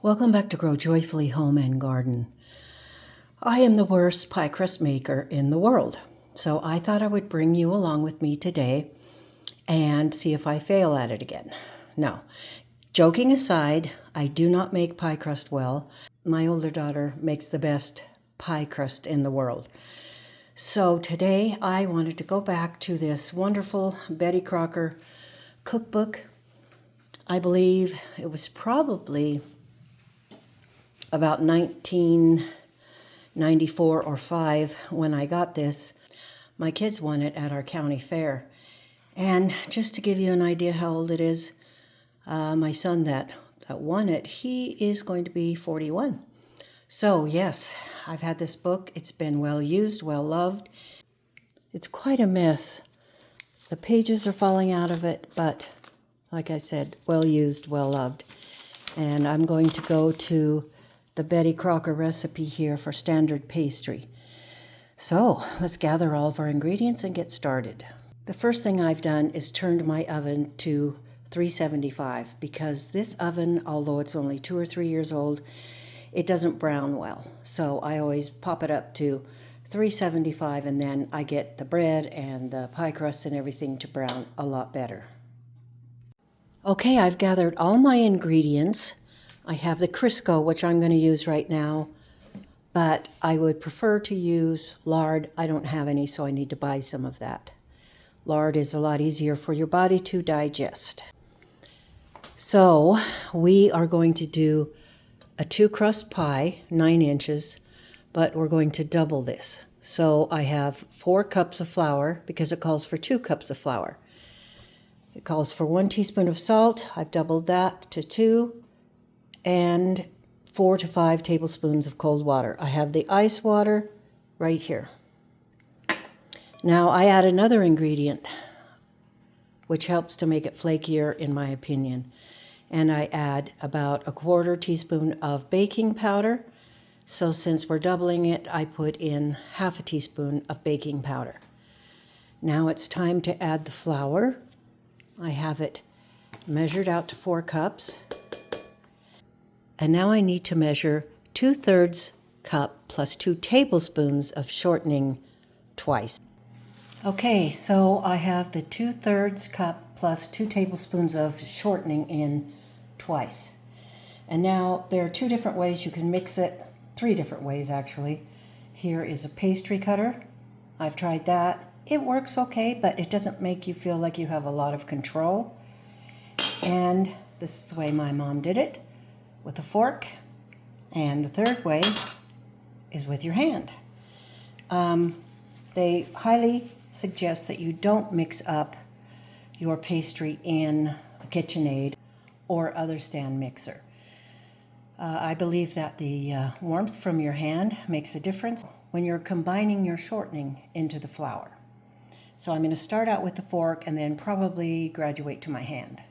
Welcome back to Grow Joyfully Home and Garden. I am the worst pie crust maker in the world, so I thought I would bring you along with me today and see if I fail at it again. No, joking aside, I do not make pie crust well. My older daughter makes the best pie crust in the world. So today I wanted to go back to this wonderful Betty Crocker cookbook. I believe it was probably about 1994 or 5 when I got this. My kids won it at our county fair. And just to give you an idea how old it is, my son that won it, he is going to be 41. So yes, I've had this book. It's been well used, well loved. It's quite a mess. The pages are falling out of it, but like I said, well used, well loved. And I'm going to go to the Betty Crocker recipe here for standard pastry. So let's gather all of our ingredients and get started. The first thing I've done is turned my oven to 375 because this oven, although it's only 2 or 3 years old, it doesn't brown well. So I always pop it up to 375 and then I get the bread and the pie crust and everything to brown a lot better. Okay, I've gathered all my ingredients. I have the Crisco, which I'm going to use right now, but I would prefer to use lard. I don't have any, so I need to buy some of that. Lard is a lot easier for your body to digest. So we are going to do a 2-crust pie, 9 inches, but we're going to double this. So I have 4 cups of flour because it calls for 2 cups of flour. It calls for 1 teaspoon of salt. I've doubled that to 2. And 4 to 5 tablespoons of cold water. I have the ice water right here. Now I add another ingredient which helps to make it flakier in my opinion. And I add about 1/4 teaspoon of baking powder. So since we're doubling it, I put in 1/2 teaspoon of baking powder. Now it's time to add the flour. I have it measured out to 4 cups. And now I need to measure 2/3 cup plus 2 tablespoons of shortening twice. Okay, so I have the 2/3 cup plus 2 tablespoons of shortening in twice. And now there are 2 different ways you can mix it, 3 different ways actually. Here is a pastry cutter. I've tried that. It works okay, but it doesn't make you feel like you have a lot of control. And this is the way my mom did it, with a fork. And the third way is with your hand. They highly suggest that you don't mix up your pastry in a KitchenAid or other stand mixer. I believe that the warmth from your hand makes a difference when you're combining your shortening into the flour. So I'm going to start out with the fork and then probably graduate to my hand.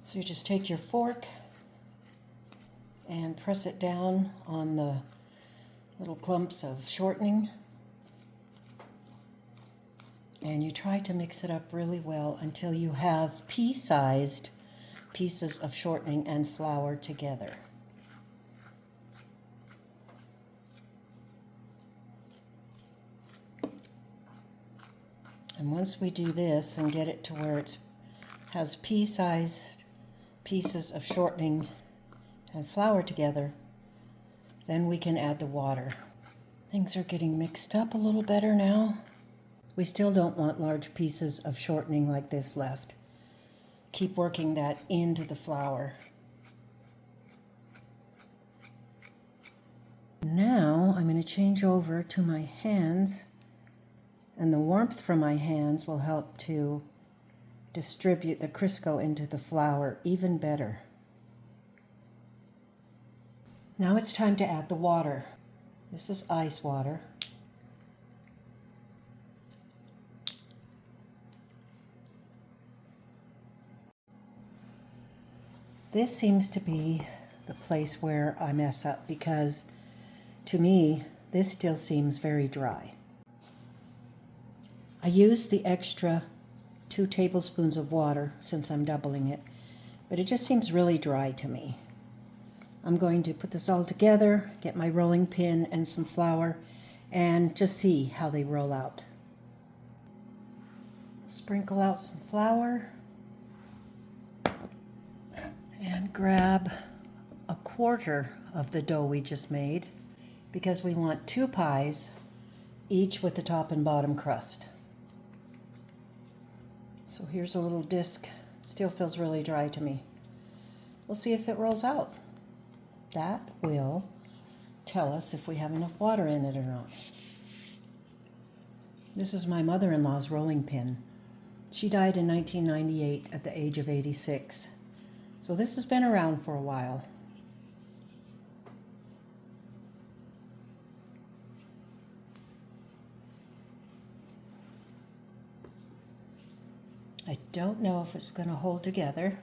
So you just take your fork and press it down on the little clumps of shortening. And you try to mix it up really well until you have pea-sized pieces of shortening and flour together. And once we do this and get it to where it has pea-sized pieces of shortening and flour together, then we can add the water. Things are getting mixed up a little better now. We still don't want large pieces of shortening like this left. Keep working that into the flour. Now I'm going to change over to my hands, and the warmth from my hands will help to distribute the Crisco into the flour even better. Now it's time to add the water. This is ice water. This seems to be the place where I mess up because to me this still seems very dry. I use the extra 2 tablespoons of water since I'm doubling it but it just seems really dry to me. I'm going to put this all together, get my rolling pin and some flour, and just see how they roll out. Sprinkle out some flour and grab a quarter of the dough we just made, because we want 2 pies, each with the top and bottom crust. So here's a little disc. Still feels really dry to me. We'll see if it rolls out. That will tell us if we have enough water in it or not. This is my mother-in-law's rolling pin. She died in 1998 at the age of 86. So this has been around for a while. I don't know if it's going to hold together.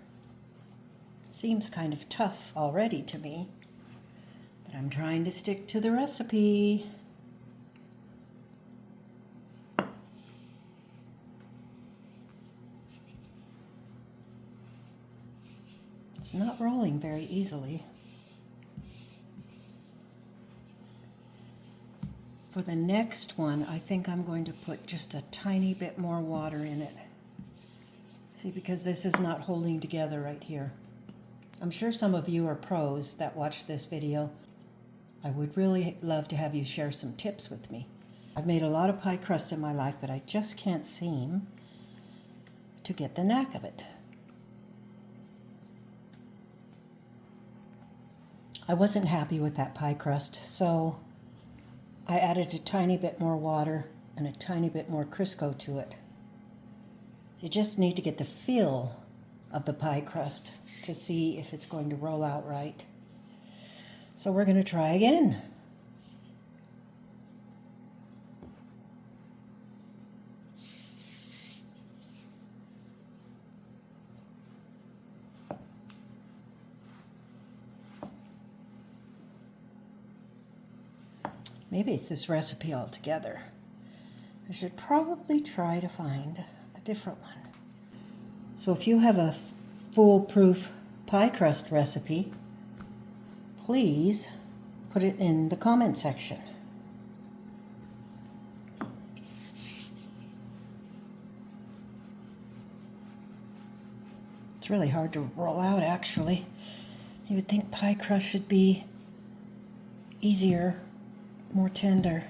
Seems kind of tough already to me, but I'm trying to stick to the recipe. It's not rolling very easily. For the next one, I think I'm going to put just a tiny bit more water in it. See, because this is not holding together right here. I'm sure some of you are pros that watch this video. I would really love to have you share some tips with me. I've made a lot of pie crusts in my life, but I just can't seem to get the knack of it. I wasn't happy with that pie crust, so I added a tiny bit more water and a tiny bit more Crisco to it. You just need to get the feel of the pie crust to see if it's going to roll out right. So we're going to try again. Maybe it's this recipe altogether. I should probably try to find a different one. So if you have a foolproof pie crust recipe, please put it in the comment section. It's really hard to roll out, actually. You would think pie crust should be easier, more tender.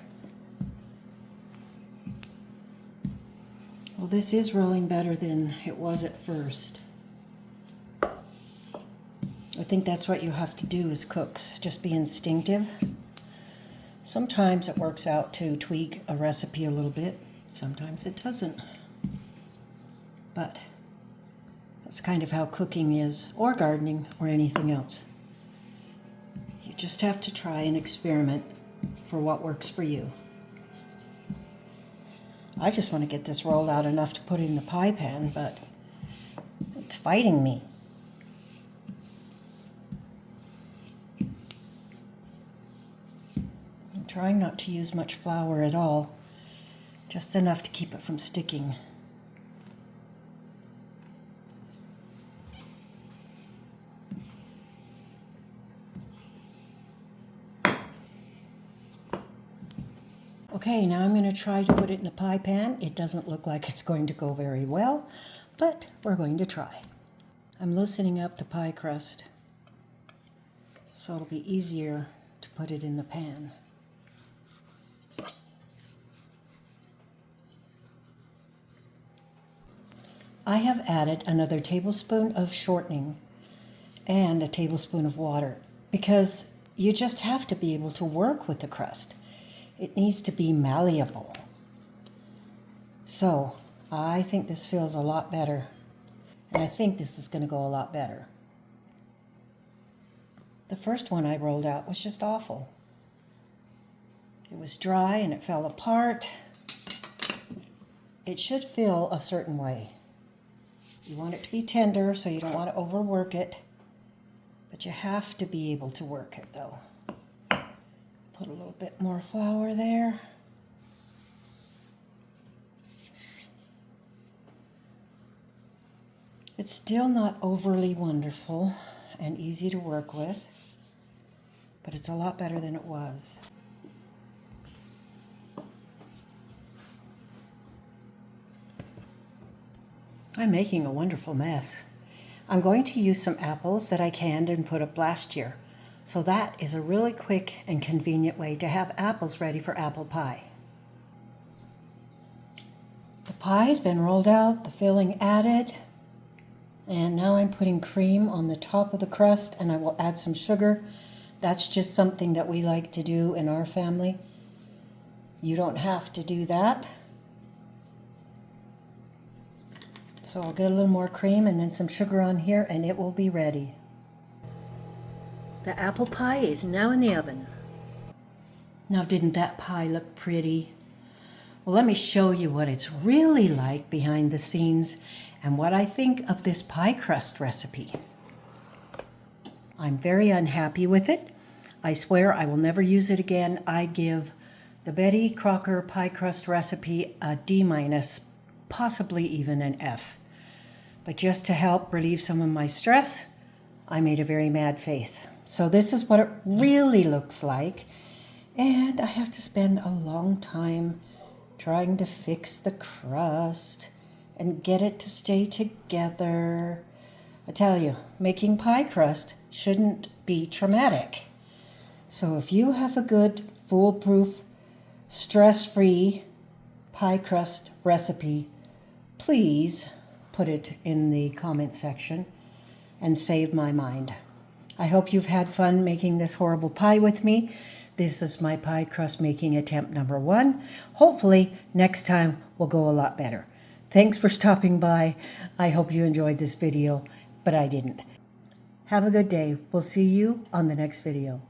Well, this is rolling better than it was at first. I think that's what you have to do as cooks, just be instinctive. Sometimes it works out to tweak a recipe a little bit, sometimes it doesn't. But that's kind of how cooking is, or gardening, or anything else. You just have to try and experiment for what works for you. I just want to get this rolled out enough to put it in the pie pan, but it's fighting me. I'm trying not to use much flour at all, just enough to keep it from sticking. Okay, now I'm going to try to put it in a pie pan. It doesn't look like it's going to go very well, but we're going to try. I'm loosening up the pie crust so it'll be easier to put it in the pan. I have added another tablespoon of shortening and a tablespoon of water because you just have to be able to work with the crust. It needs to be malleable. So I think this feels a lot better, and I think this is going to go a lot better. The first one I rolled out was just awful. It was dry and it fell apart. It should feel a certain way. You want it to be tender, so you don't want to overwork it, but you have to be able to work it though. Put a little bit more flour there. It's still not overly wonderful and easy to work with, but it's a lot better than it was. I'm making a wonderful mess. I'm going to use some apples that I canned and put up last year. So that is a really quick and convenient way to have apples ready for apple pie. The pie has been rolled out, the filling added, and now I'm putting cream on the top of the crust, and I will add some sugar. That's just something that we like to do in our family. You don't have to do that. So I'll get a little more cream and then some sugar on here, and it will be ready. The apple pie is now in the oven. Now, didn't that pie look pretty? Well, let me show you what it's really like behind the scenes and what I think of this pie crust recipe. I'm very unhappy with it. I swear I will never use it again. I give the Betty Crocker pie crust recipe a D-, possibly even an F. But just to help relieve some of my stress, I made a very mad face. So this is what it really looks like. And I have to spend a long time trying to fix the crust and get it to stay together. I tell you, making pie crust shouldn't be traumatic. So if you have a good, foolproof, stress-free pie crust recipe, please put it in the comment section and save my mind. I hope you've had fun making this horrible pie with me. This is my pie crust making attempt number 1. Hopefully next time will go a lot better. Thanks for stopping by. I hope you enjoyed this video, but I didn't. Have a good day. We'll see you on the next video.